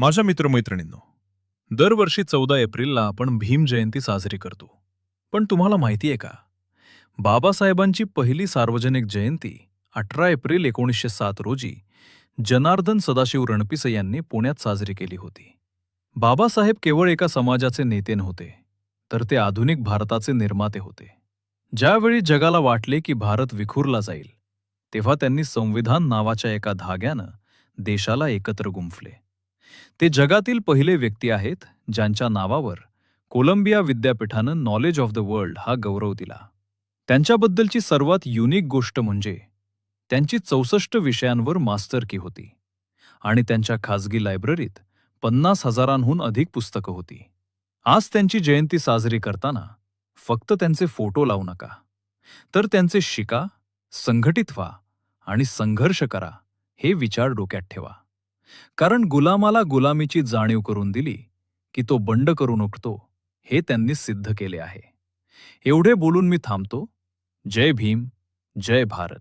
माझ्या मित्रमैत्रिणींनो, दरवर्षी 14 एप्रिलला आपण भीम जयंती साजरी करतो. पण तुम्हाला माहिती आहे का, बाबासाहेबांची पहिली सार्वजनिक जयंती 18 एप्रिल 1907 रोजी जनार्दन सदाशिव रणपिसे यांनी पुण्यात साजरी केली होती. बाबासाहेब केवळ एका समाजाचे नेते नव्हते, तर ते आधुनिक भारताचे निर्माते होते. ज्यावेळी जगाला वाटले की भारत विखुरला जाईल, तेव्हा त्यांनी संविधान नावाच्या एका धाग्यानं देशाला एकत्र गुंफले. ते जगातील पहिले व्यक्ती आहेत ज्यांच्या नावावर कोलंबिया विद्यापीठानं नॉलेज ऑफ द वर्ल्ड हा गौरव दिला. त्यांच्याबद्दलची सर्वात युनिक गोष्ट म्हणजे त्यांची 64 विषयांवर मास्टरकी होती आणि त्यांच्या खाजगी लायब्ररीत 50,000हून अधिक पुस्तकं होती. आज त्यांची जयंती साजरी करताना फक्त त्यांचे फोटो लावू नका, तर त्यांचे शिका, संघटित व्हा आणि संघर्ष करा हे विचार डोक्यात ठेवा. कारण गुलामाला गुलामीची जाणीव करून दिली की तो बंड करून उठतो, हे त्यांनी सिद्ध केले आहे. एवढे बोलून मी थांबतो. जय भीम, जय भारत.